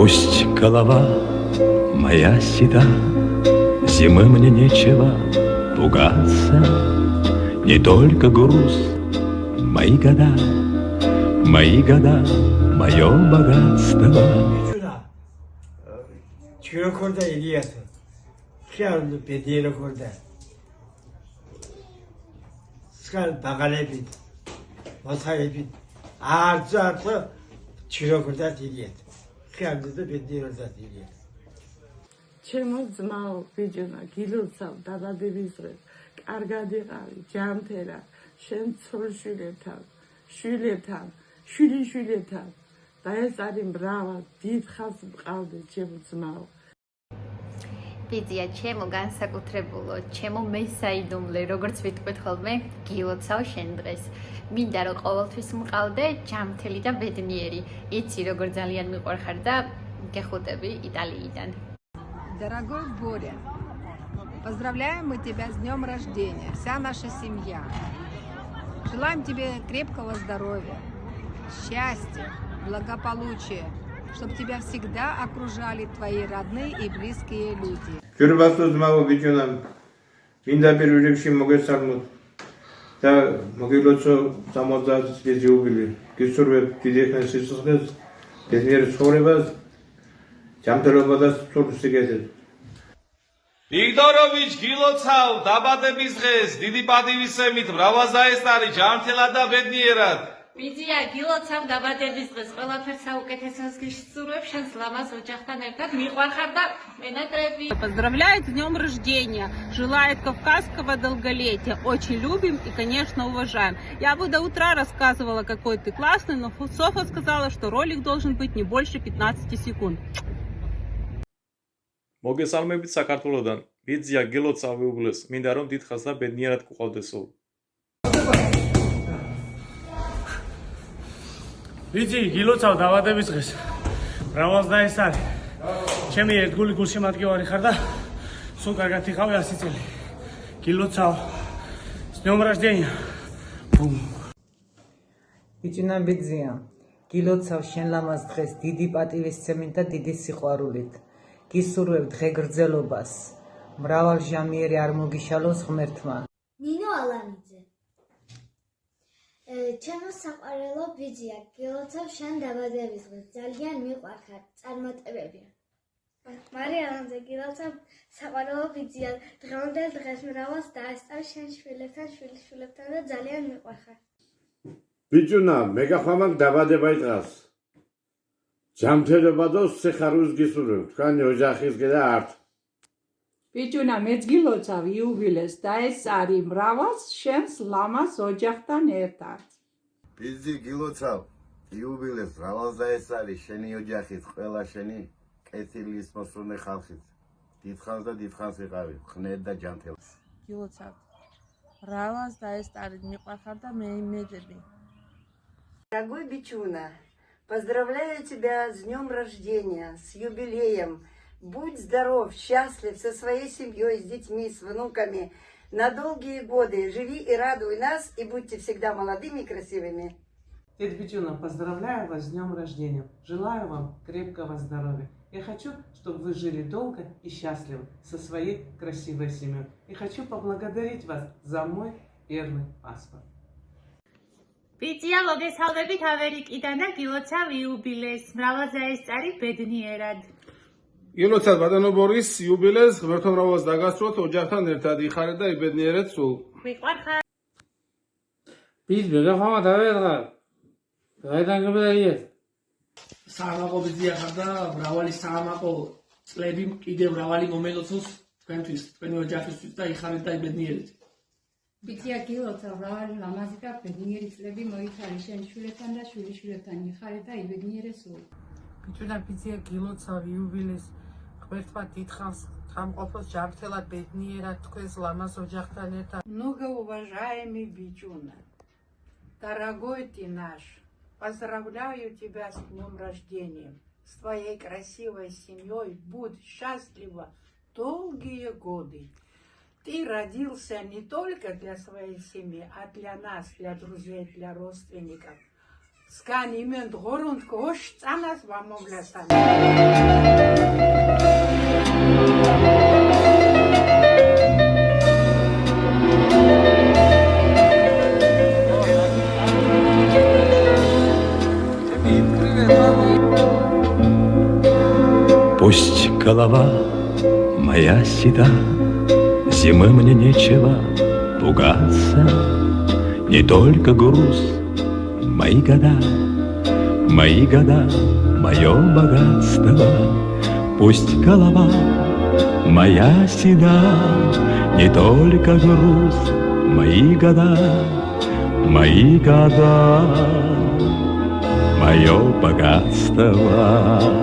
Пусть голова моя седа, зимы мне нечего пугаться, не только груз, мои года, мое богатство. Чирокорда Ильяса, Шарлу Педирокорда, Скал Багалебит, Масхалебит, Арцарца, Чирокорда Ильяс, Шарлу Педирокорда Ильяс. ჩემო ძმაო, ბიჭუნა, გილოცავ დაბადების დღეს, კარგად იყავი, ჯანმრთელად, შენ ცოლ-შვილებთან, შვილებთან, შვილიშვილებთან, და ეს არის მრავალ დიდ ხანს მყავდე, ჩემო ძმაო. ბიძია, ჩემო განსაკუთრებულო, ჩემო მესაიდუმლე, როგორც ვიტყვით ხოლმე, გილოცავ შენ დღეს. მინდა რომ ყოველთვის მყავდე, ჯანმრთელი და ბედნიერი. იცი როგორ ძალიან მიყვარხარ და გეხუტები იტალიიდან. Дорогой Боря, поздравляем мы тебя с днем рождения, вся наша семья. Желаем тебе крепкого здоровья, счастья, благополучия, чтобы тебя всегда окружали твои родные и близкие люди. Чурбасуз мау бичунам, минда перурикши могесалмут, да могилоцо самозад спезиубили, кисурве дидехнен сисухнес, безмер соребас, ჯანმრთელობადას სურს იგეთეთ. ვიქტოროვიჩ გილოცავ დაბადების დღეს დიდი პატივისცემით მრავალზაესტარი ჯანმრთელად და ბედნიერად. ბიძია, გილოცავ დაბადების დღეს ყველაფერს საუკეთესოს გისურვებ, შენს ლამაზ ოჯახთან ერთად მიყვარხარ და მენატრები. Поздравляет с днем рождения, желает кавказского долголетия, очень любим и, конечно, уважаем. Я бы до утра рассказывала, какой ты классный, но Софа сказала, что ролик должен быть не больше 15 секунд. მოგესალმებით საქართველოდან. ბიძია გილოცავ ვიუბლეს. მინდა რომ დიდხანს და ბედნიერად გყავდესო. ბიძი გილოცავ დაბადების დღეს. მრავალზაესტარი. ჩემი ერთგული გულშემატკივარი ხარ და სულ კარგად იყავი 100 წელი. გილოცავ с днем рождения. ბიჭუნა ბიძია, გილოცავ შენ ლამაზ დღეს დიდი პატივისცემით და დიდი სიყვარულით. გისურვებ დღეგრძელობას, მრავალჟამიერი არ მოგიშალოს ღმერთმა. ნინო ალანიძე. ჩემო საყვარელო ბიძია, გილოცავ შენ დაბადების დღეს, ძალიან მიყვარხარ, წარმატებებია. მარია ალანიძე, გილოცავ საყვარელო ბიძია, დღევანდელ დღეს მრავალს დაესწარ შენ შვილებთან, შვილიშვილებთან და ძალიან მიყვარხარ. ბიჭუნა, მეგახვამაკ დაბადებაი დღას. ჯანმრთელობა და სიხარულს გისურვებ, თქვენი ოჯახისგან და ართ. ბიჭუნა, მეც გილოცავ იუბილეს და ეს არის მრავალს შენს ლამაზ ოჯახთან ერთად. ბიძი გილოცავ იუბილეს მრავალს და ეს არის შენი ოჯახის ყველა შენი კეთილის მოსურნე ხალხით. დიდხანს და დიდხანს იყავი, ხნედ და ჯანმრთელს. გილოცავ მრავალს და ეს არის მიყვარხარ და მე იმედები. Дорогой бичуна, поздравляю тебя с днем рождения, с юбилеем. Будь здоров, счастлив со своей семьей, с детьми, с внуками. На долгие годы живи и радуй нас, и будьте всегда молодыми и красивыми. Дед Бичуна, поздравляю вас с днем рождения. Желаю вам крепкого здоровья. Я хочу, чтобы вы жили долго и счастливо со своей красивой семьей. И хочу поблагодарить вас за мой первый паспорт. ბიძია, მოგესალმებით ამერიკიდან და გილოცავ იუბილეს, მრავალზაესტარი ბედნიერად. გილოცავ ბატონო ბორის იუბილეს, ღმერთო მრავალს დაგასწროთ, ოჯახთან ერთად იხარეთ და იბედნიერეთ სულ. მიყვარხარ. ბიძ მეგახვამა დავეღარ. გაიდან გებედაიეთ. საამაყო ბიძია ხარ და მრავალი საამაყო წლები კიდევ მრავალი მომელოცოს თქვენთვის, თქვენი ოჯახისთვის და იხარეთ და იბედნიერეთ. ბიძია გილოცავ მრავალი ლამაზი და ბედნიერი წლები მოიხარე შენ შვილებთან და შვილიშვილებთან იხარე და იბედნიერე სულ. ბიჭუნა, ბიძია გილოცავ იუბილეს, ღმერთმა დიდხანს გამყოფოს ჯანმრთელად ბედნიერად თქვენს ლამაზ ოჯახთან ერთად. Многоуважаемый бичуна, дорогой ты наш, поздравляю тебя с днем рождения. С твоей красивой семьей будь счастлива долгие годы. Ты родился не только для своей семьи, а для нас, для друзей, для родственников. სგან იმენ ღორუნთ გოშ წანას ვამოვლასთან Пусть голова моя седа, зимы мне нечего пугаться, не только груз, мои года, мое богатство. Пусть голова моя седа, не только груз, мои года, мое богатство.